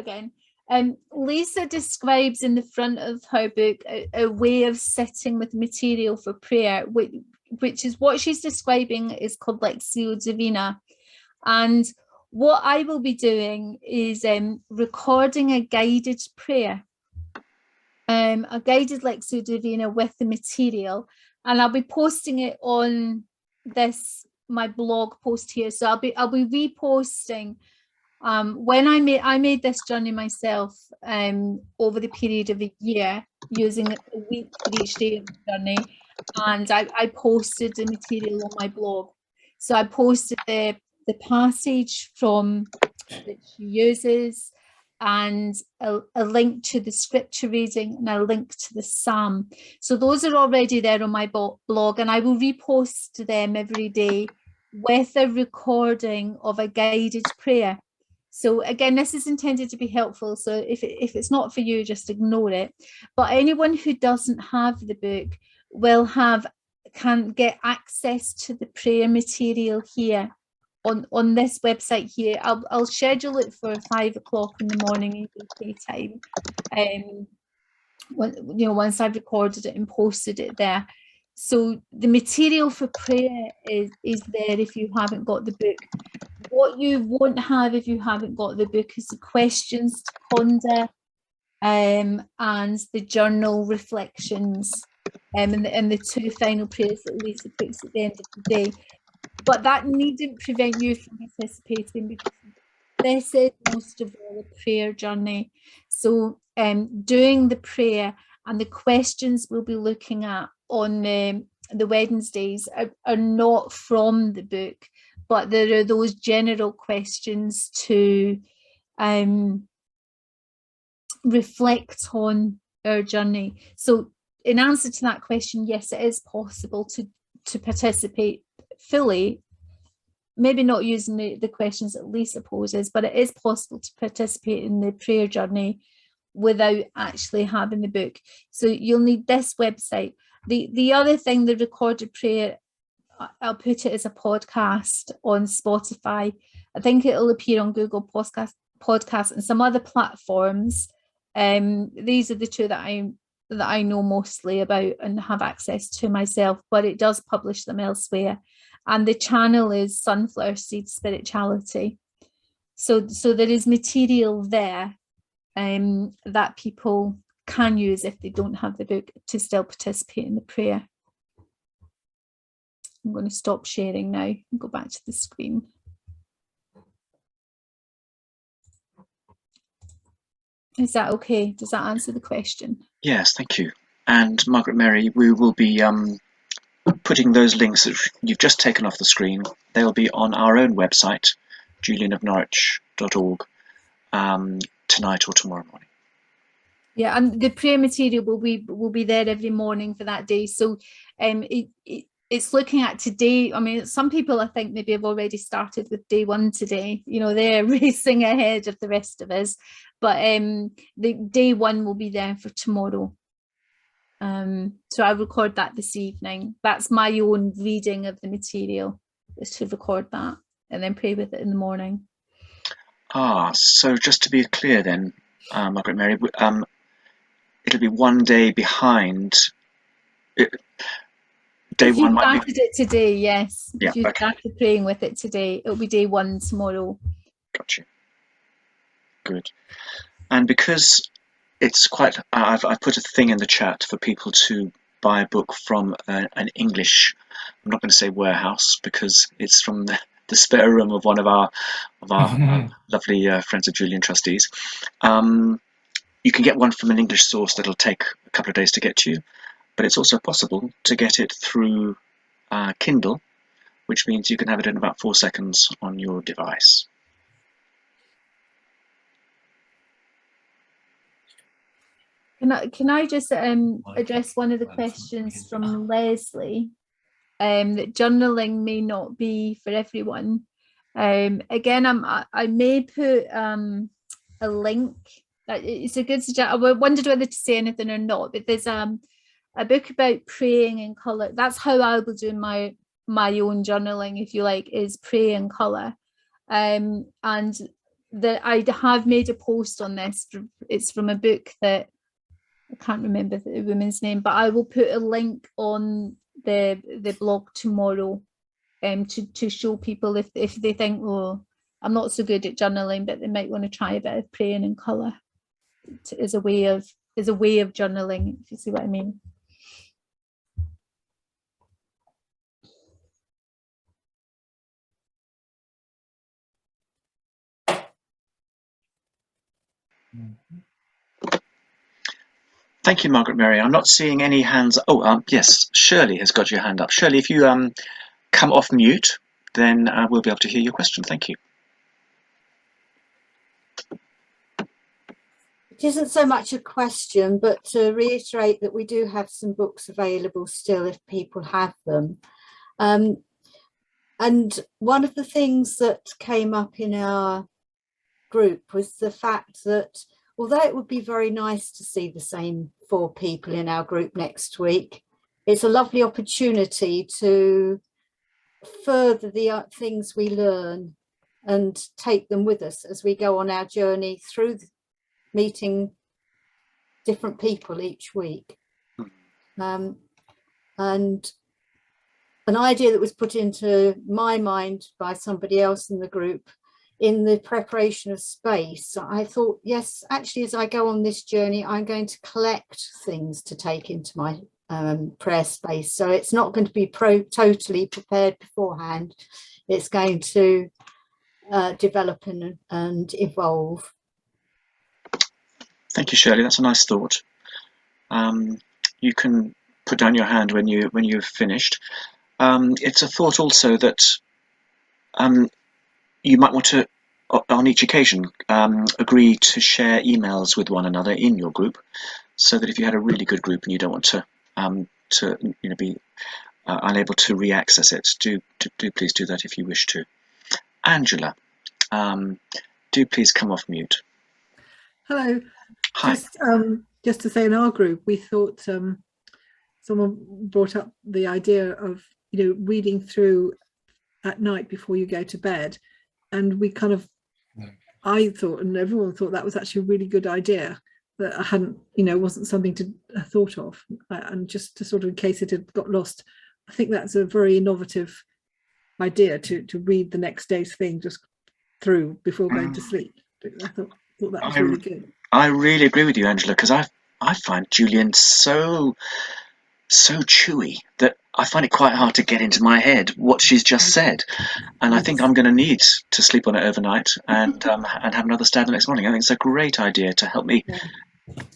again. Lisa describes in the front of her book a way of sitting with material for prayer, which is what she's describing is called Lectio Divina. And what I will be doing is recording a guided prayer, a guided Lectio Divina with the material, and I'll be posting it on my blog post here. So I'll be reposting. When I made this journey myself over the period of a year, using a week for each day of the journey, and I posted the material on my blog. So I posted the passage from that she uses, and a link to the scripture reading, and a link to the psalm. So those are already there on my blog, and I will repost them every day with a recording of a guided prayer. So again, this is intended to be helpful. So if it's not for you, just ignore it. But anyone who doesn't have the book can get access to the prayer material here on this website here. I'll schedule it for 5 o'clock in the morning UK time. Once I've recorded it and posted it there. So the material for prayer is there if you haven't got the book. What you won't have if you haven't got the book is the questions to ponder, and the journal reflections, and the 2 final prayers that Lisa puts at the end of the day. But that needn't prevent you from participating, because this is most of all a prayer journey. So doing the prayer and the questions we'll be looking at on the Wednesdays are not from the book, but there are those general questions to reflect on our journey. So in answer to that question, yes, it is possible to participate fully, maybe not using the questions that Lisa poses, but it is possible to participate in the prayer journey without actually having the book. So you'll need this website. The other thing, the recorded prayer, I'll put it as a podcast on Spotify. I think it'll appear on Google Podcasts and some other platforms. These are the 2 that I know mostly about and have access to myself, but it does publish them elsewhere. And the channel is Sunflower Seed Spirituality. So there is material there that people can use if they don't have the book to still participate in the prayer. I'm going to stop sharing now and go back to the screen. Is that okay? Does that answer the question? Yes, thank you. And Margaret-Mary, we will be putting those links that you've just taken off the screen. They'll be on our own website, julianofnorwich.org, tonight or tomorrow morning. Yeah, and the prayer material will be there every morning for that day. So it's looking at today. I mean, some people I think maybe have already started with day 1 today. They're racing ahead of the rest of us. But the day 1 will be there for tomorrow. So I'll record that this evening. That's my own reading of the material, is to record that and then pray with it in the morning. So just to be clear then, Margaret-Mary, it'll be 1 day behind. Day if you 1 might started it today, yes. Yeah, if you started praying with it today, it'll be day 1 tomorrow. Got you. Good. And because it's quite, I've put a thing in the chat for people to buy a book from an English, I'm not going to say warehouse, because it's from the spare room of one of our lovely Friends of Julian trustees. You can get one from an English source that'll take a couple of days to get to you, but it's also possible to get it through Kindle, which means you can have it in about 4 seconds on your device. Can I just address one of the questions from Leslie? That journaling may not be for everyone. Again, I may put a link. It's a good suggestion. I wondered whether to say anything or not, but there's a book about praying in colour. That's how I'll be doing my own journaling, if you like, is pray in colour. And that I have made a post on this. It's from a book that I can't remember the woman's name, but I will put a link on the blog tomorrow to show people if they think, oh, I'm not so good at journaling, but they might want to try a bit of praying in colour as a way of journaling, if you see what I mean. Thank you, Margaret-Mary. I'm not seeing any hands. Oh, yes, Shirley has got your hand up. Shirley, if you come off mute, then we'll be able to hear your question. Thank you. It isn't so much a question, but to reiterate that we do have some books available still if people have them. And one of the things that came up in our group was the fact that although it would be very nice to see the same 4 people in our group next week, it's a lovely opportunity to further the things we learn and take them with us as we go on our journey through meeting different people each week. And an idea that was put into my mind by somebody else in the group in the preparation of space, I thought, yes, actually, as I go on this journey, I'm going to collect things to take into my prayer space. So it's not going to be totally prepared beforehand. It's going to develop and evolve. Thank you, Shirley. That's a nice thought. You can put down your hand when you've finished. It's a thought also that you might want to, on each occasion, agree to share emails with one another in your group, so that if you had a really good group and you don't want to be unable to re-access it, do please do that if you wish to. Angela, do please come off mute. Hello. Hi. Just to say, in our group, we thought someone brought up the idea of reading through at night before you go to bed, and we kind of, I thought, and everyone thought that was actually a really good idea that I hadn't, wasn't something to thought of, and just to sort of, in case it had got lost, I think that's a very innovative idea to read the next day's thing just through before going to sleep. I thought that was really good. I really agree with you, Angela, because I find Julian so chewy that I find it quite hard to get into my head what she's just said, and I think I'm going to need to sleep on it overnight and have another stab the next morning. I think it's a great idea to help me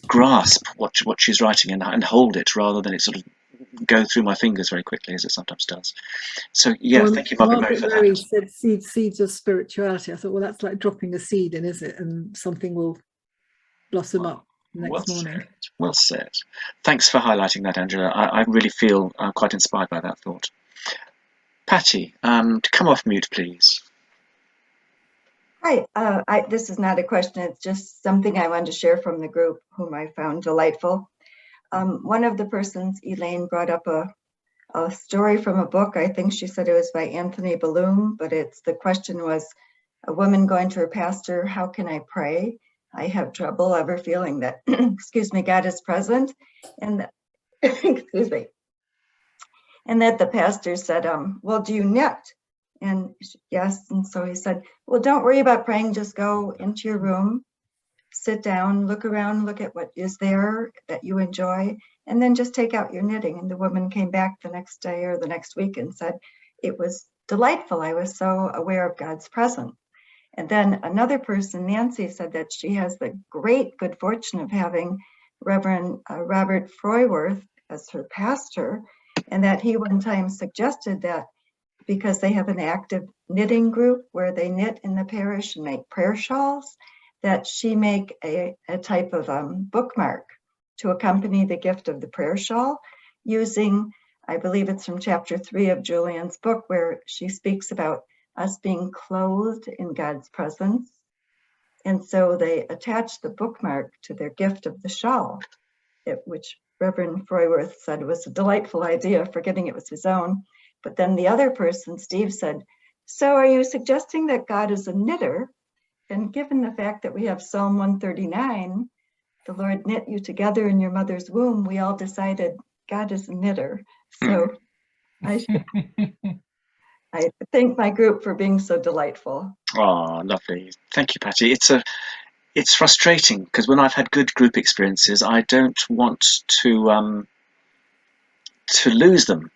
grasp what she's writing and hold it, rather than it sort of go through my fingers very quickly as it sometimes does. So yeah, well, thank you, Margaret-Mary, for that. Said seeds of spirituality. I thought, well, that's like dropping a seed in, is it? And something will blossom up next morning. Well said. Thanks for highlighting that, Angela. I really feel quite inspired by that thought. Patty, to come off mute, please. Hi, this is not a question, it's just something I wanted to share from the group, whom I found delightful. One of the persons, Elaine, brought up a story from a book. I think she said it was by Anthony Bloom, but the question was, a woman going to her pastor, how can I pray? I have trouble ever feeling that, excuse me, God is present. And excuse me. And that the pastor said, well, do you knit? And yes, and so he said, well, don't worry about praying, just go into your room, sit down, look around, look at what is there that you enjoy, and then just take out your knitting. And the woman came back the next day or the next week and said, it was delightful. I was so aware of God's presence. And then another person, Nancy, said that she has the great good fortune of having Reverend Robert Freyworth as her pastor, and that he one time suggested that because they have an active knitting group where they knit in the parish and make prayer shawls, that she make a type of bookmark to accompany the gift of the prayer shawl using, I believe it's from chapter 3 of Julian's book, where she speaks about us being clothed in God's presence. And so they attached the bookmark to their gift of the shawl, which Reverend Freyworth said was a delightful idea, forgetting it was his own. But then the other person, Steve, said, so are you suggesting that God is a knitter? And given the fact that we have Psalm 139, the Lord knit you together in your mother's womb, we all decided God is a knitter. So I thank my group for being so delightful. Oh, lovely. Thank you, Patty. It's frustrating because when I've had good group experiences, I don't want to lose them.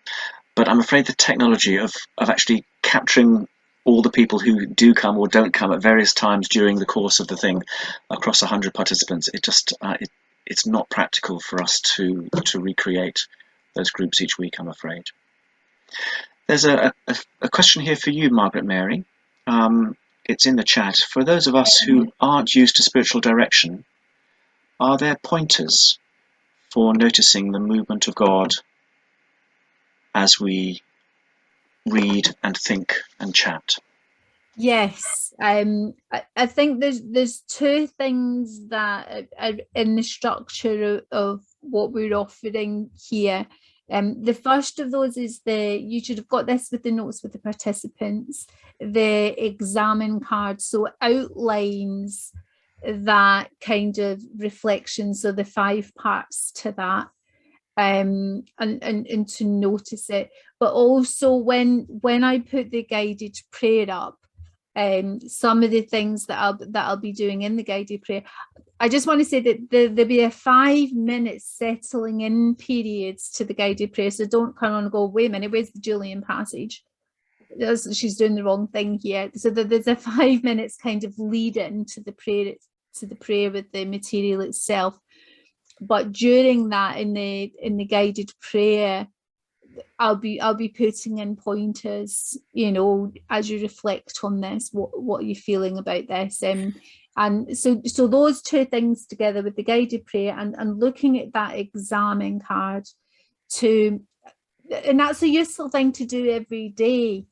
But I'm afraid the technology of actually capturing all the people who do come or don't come at various times during the course of the thing across 100 participants, it's not practical for us to recreate those groups each week, I'm afraid. There's a question here for you, Margaret-Mary. It's in the chat. For those of us who aren't used to spiritual direction, are there pointers for noticing the movement of God as we read and think and chat? Yes, I think there's two things that are in the structure of what we're offering here. The first of those is you should have got this with the notes with the participants, the examine card, so outlines that kind of reflection, so the 5 parts to that, and to notice it. But also when I put the guided prayer up, some of the things that I'll be doing in the guided prayer, I just want to say that there'll be a 5-minute settling in periods to the guided prayer. So don't come on and go, wait a minute, where's the Julian passage? She's doing the wrong thing here. So there's a 5 minutes kind of lead in to the prayer with the material itself. But during that, in the guided prayer, I'll be putting in pointers, as you reflect on this, what are you feeling about this? And so those two things together with the guided prayer and looking at that examine card and that's a useful thing to do every day,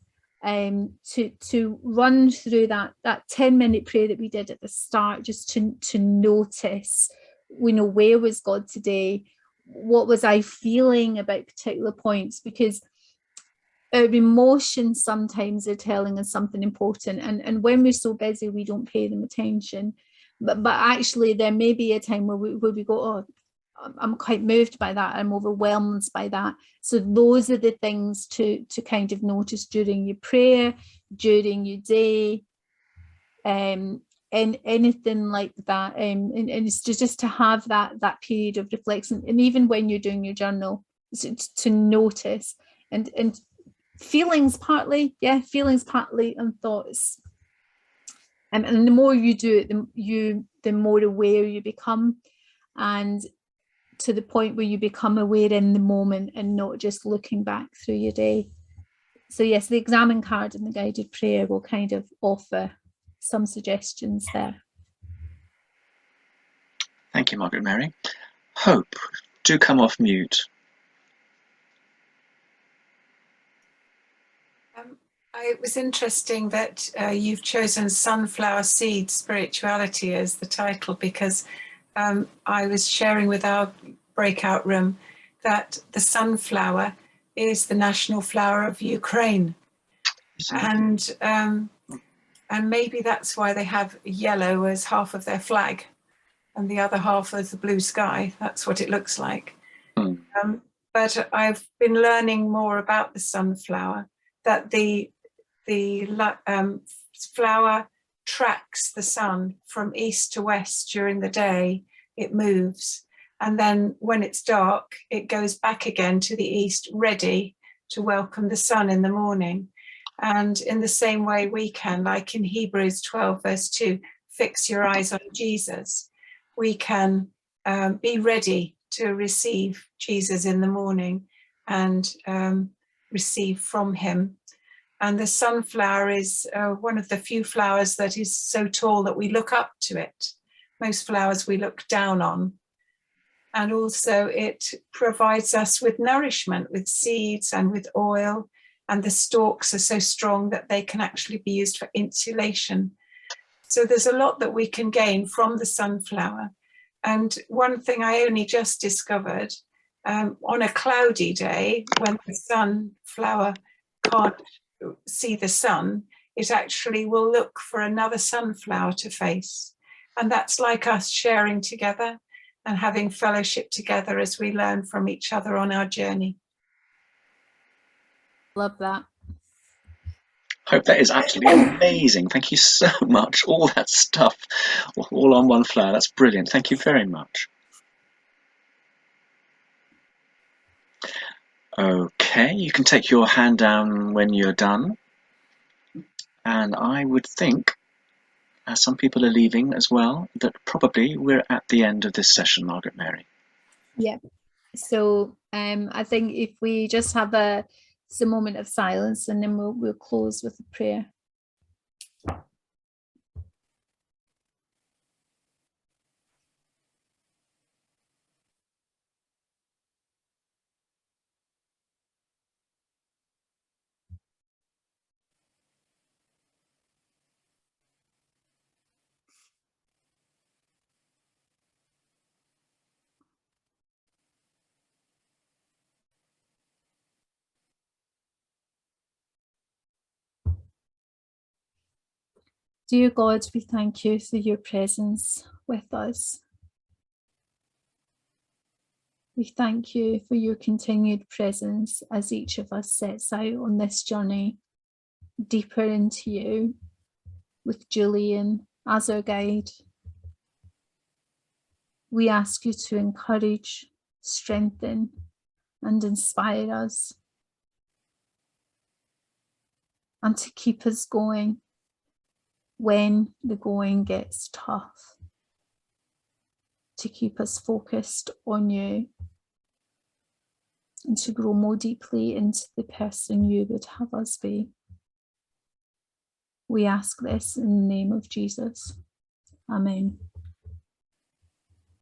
to run through that 10-minute prayer that we did at the start, just to notice, where was God today? What was I feeling about particular points? Because our emotions sometimes are telling us something important, and when we're so busy we don't pay them attention, but actually there may be a time where we go, oh, I'm quite moved by that, I'm overwhelmed by that. So those are the things to kind of notice during your prayer, during your day, and anything like that, and it's just to have that period of reflection, and even when you're doing your journal, to notice and feelings partly and thoughts, and the more you do it, the more aware you become, and to the point where you become aware in the moment and not just looking back through your day. So yes, the examine card and the guided prayer will kind of offer some suggestions there. Thank you, Margaret-Mary. Hope, do come off mute. It was interesting that you've chosen Sunflower Seed Spirituality as the title, because I was sharing with our breakout room that the sunflower is the national flower of Ukraine. And maybe that's why they have yellow as half of their flag and the other half as the blue sky. That's what it looks like. But I've been learning more about the sunflower, that the flower tracks the sun from east to west during the day. It moves, and then when it's dark, it goes back again to the east, ready to welcome the sun in the morning. And in the same way we can, like in Hebrews 12 verse 2, fix your eyes on Jesus. We can be ready to receive Jesus in the morning and receive from him. And the sunflower is one of the few flowers that is so tall that we look up to it. Most flowers we look down on. And also it provides us with nourishment, with seeds and with oil. And the stalks are so strong that they can actually be used for insulation. So there's a lot that we can gain from the sunflower. And one thing I only just discovered, on a cloudy day when the sunflower can't see the sun, it actually will look for another sunflower to face. And that's like us sharing together and having fellowship together as we learn from each other on our journey. Love that. Hope that is absolutely amazing. Thank you so much. All that stuff, all on one flower. That's brilliant. Thank you very much. Okay, you can take your hand down when you're done. And I would think, as some people are leaving as well, that probably we're at the end of this session, Margaret-Mary. Yeah. So I think if we just have a moment of silence, and then we'll close with a prayer. Dear God, we thank you for your presence with us. We thank you for your continued presence as each of us sets out on this journey deeper into you, with Julian as our guide. We ask you to encourage, strengthen, and inspire us, and to keep us going when the going gets tough, to keep us focused on you, and to grow more deeply into the person you would have us be. We ask this in the name of Jesus. Amen.